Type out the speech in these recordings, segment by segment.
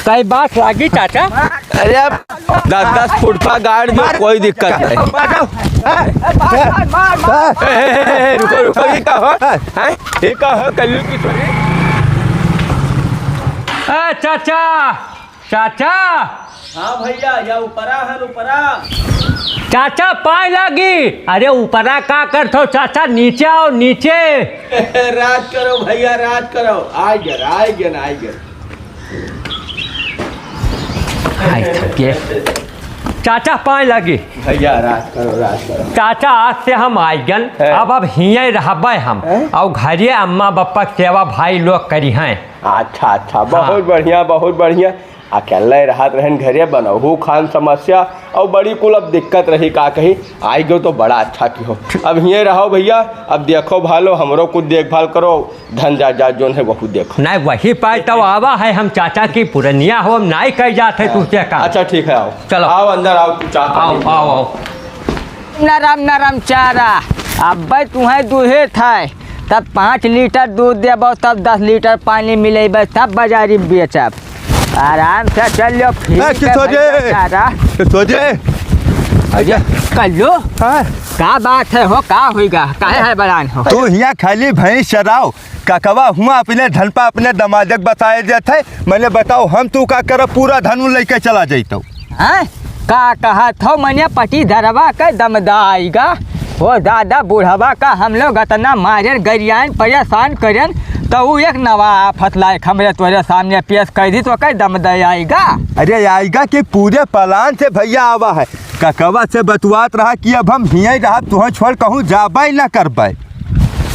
कई बात लागी चाचा। अरे अब 10-10 फुट का गाड़ दो, कोई दिक्कत नहीं। रुको रुको, ये कहो कल्लू की छोरी। चाचा चाचा। हाँ भैया, या ऊपरा है ऊपरा। चाचा पाए लागी। अरे ऊपरा का करथो चाचा, नीचे आओ नीचे। राज करो भैया, राज करो। आइ गए। चाचा पाए लगी। भैया राज करो। चाचा आज से हम आए गन, अब हिये रहबे हम और घरे अम्मा बप्पा सेवा भाई लोग करी हैं। अच्छा, बहुत बढ़िया। अकेले रहत रहन घरे बनहु खान समस्या और बड़ी कुल अब दिक्कत रही का कही। आई गो तो बड़ा अच्छा की हो। अब यहीं रहो भैया, अब देखो भालो, हमरो कुछ देखभाल करो। धन जा जोन है बहुत देखो। नहीं वही पाए तो आवा है, हम चाचा की पुरनिया हो, हम नहीं कह जाते तुझसे का। अच्छा ठीक है, आओ चलो आओ अंदर आओ। आओ। नरम चारा अब तुम्हें दूहे था, तब 5 लीटर दूध देबो, तब 10 लीटर पानी मिलेबे, तब बाजारी बेचब। आराम से चलो कल्लू। का बात है हो, का होगा, काहे है बलान हो? तू यहाँ खाली भैंस चराओ काकवा हुआ अपने धन पा अपने दमादक बताए देते। मैंने बताओ हम तू का कर पूरा धन लेके चला जैतो। का कहा थो मैंने पटी धरवा के दमदाएगा हो दादा बुढ़वा का हम लोग इतना मारन गरियान परेशान करन, तो वो एक नवा आफत लायक हमरे तोरे सामने पेश कर दी तो कई दम दे आएगा। अरे आएगा कि पूरे प्लान से भैया आवा है। काकवा से बतुआत रहा कि अब हम हियाँ रहा, तुह छोड़ कहूँ जाबे न करबे।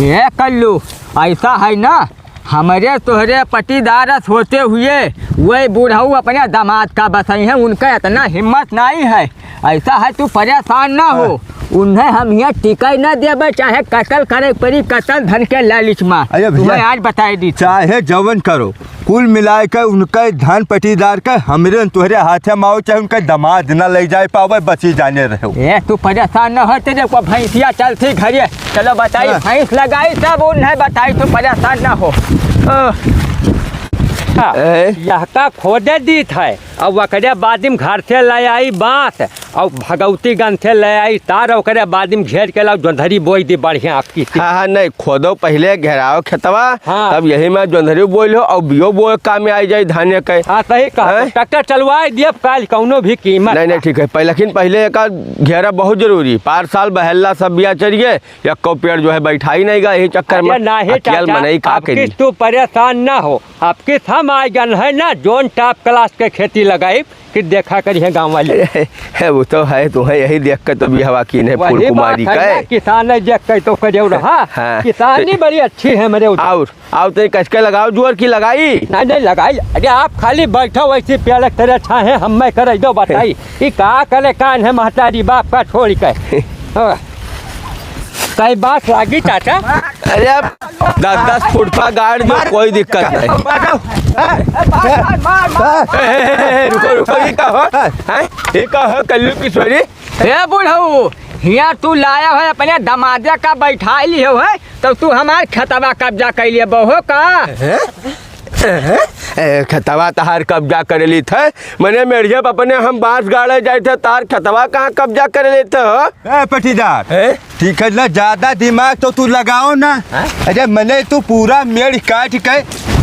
ये कल्लू ऐसा है ना, हमारे तोहरे पटीदारस होते हुए वही बूढ़ऊ अपने दामाद का बसई है, उनका इतना हिम्मत नहीं है। ऐसा है तू परेशान ना हो, उन्हें हम यहाँ टिकाई न देवे, चाहे कत्ल करे परी, कत्ल धन के लालच में। तुम्हें आज बताई दी, चाहे जवन करो, कुल मिलाए के उनका धन पटीदार का हमरे तुहरे हाथे माओ, चाहे उनका दामाद न ले जाए पावे, बची जाने रहो। ये तू परेशान न हो, तेरे को भैंसिया चलती घरे। चलो बताई, भैंस लगाई सब उन्हें बताई, तू परेशान न हो। यह का खोदे दी था, और वकरे बादिम घर से ले आई बाँस और भगवती गन से ले आई तार, और बादिम घेर के लाओ जोंधरी बोई दी बढ़िया आपकी। हाँ नहीं, खोदो पहले घेराओ खेतवा, तब यही में जोंधरी बोल हो और बियो बोए काम में आई जाए धान के। हाँ सही कहा, ट्रैक्टर चलवाए दिए काल कौनो भी कीमत नहीं ठीक है। लेकिन पहले एक घेरा बहुत जरूरी, 5 साल बहल्ला सब बिया चढ़िए, या को पेड़ जो है बैठाई नहीं गा, यही चक्कर में आपकी तू परेशान ना हो। आपके हम आए गन है ना, जोन टॉप क्लास के खेती लगाई कि देखा करी है गाँव वाले। वो तो है, तुम्हें यही देख कर तो भी हवा की फूल कुमारी का किसान देख कर तो करे रहा। किसानी बड़ी अच्छी है मेरे। और तो कसके लगाओ, जुअर की लगाई नहीं लगाई। अरे आप खाली बैठो वैसे प्याले तेरे अच्छा है, हम मैं कर दो बताई ये का करे कान है महतारी बाप का छोड़ के। कई बात लागी चाचा। अरे अब 10-10 फुट का गाड़ दो, कोई दिक्कत नहीं। रुको, ये कहो कल्लू की छोरी। हे बुढ़ऊ, यहाँ तू लाया है अपने दमादे का बैठा ली हो है, तो तू हमारे खतवा कब्जा कर लिए बहो का। खतवा तहार कब्जा कर ली थे, मैंने मेढ़िया अपने हम बांस गाड़े जाए थे, तार खतवा कहाँ कब्जा कर लेते हो? पटीदार ठीक है ना, ज्यादा दिमाग तो तू लगाओ ना। अरे मैंने तू पूरा मेढ़ काट के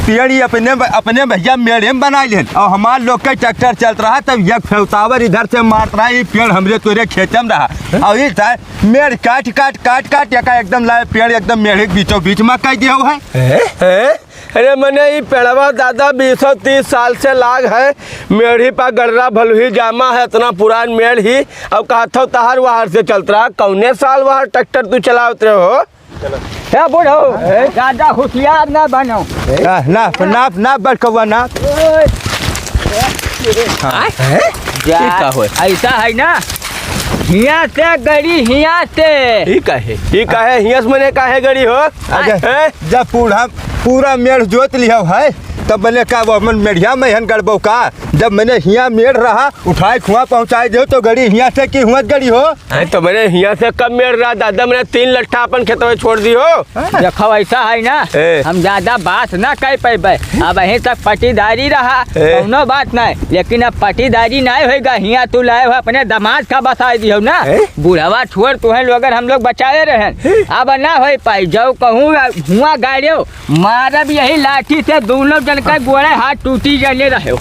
पेड़ ही अपने भैया मेढ़े में बना लेन, और हमारे लोग का ट्रैक्टर चल रहा, तब एक फेवतावर इधर से मार रहा, ये पेड़ हमरे तोरे खेत में रहा, और ये था मेढ़ काट एकदम लाए पेड़ एकदम मेढ़े के बीचों बीच में कह दिया हुआ है। अरे मैंने ये पेड़वा दादा 20-30 साल से लाग है, मेढ़ी पा गड़रा भलुही जामा है, इतना पुरान मेढ़ ही। अब कहता तहार वहार से चलत रहा, कौने साल वहार ट्रैक्टर तू चलावत रहे हो? बुढ़ो ज्यादा होशियार ना बनो। ना बड़कवा ना। ऐसा है ना, हिया से गड़ी हिया से ही कहे हियस मने काहे गड़ी हो? जब पूरा मेढ़ जोत लिया है, तब मैंने कहा वो अपन मेढ़िया में हन गड़बो का जब मैंने हिया मेड़ रहा उठाए खुआ पहुँचाए दो तो गड़ी हिया से की हुआ गड़ी हो तो मैंने यहाँ से कब मेड़ रहा दादा, मैंने 3 लट्ठा अपन खेतों में छोड़ दी हो। देखो ऐसा है ना, हम ज्यादा बात ना कह पेबे, अब यहीं तक पटीदारी रहा कोनो बात नहीं, लेकिन अब पटीदारी नहीं होगा। हिया तू लाए हो अपने दामाद का बता दियो ना, बुढ़वा छोड़ तुहे लोग हम लोग बचाए रहे, अब ना हो पाई। जो कहूँ हुआ गाड़ियो मारब यही लाठी से दोनों जन का गोड़े हाथ टूटी जाने रहे।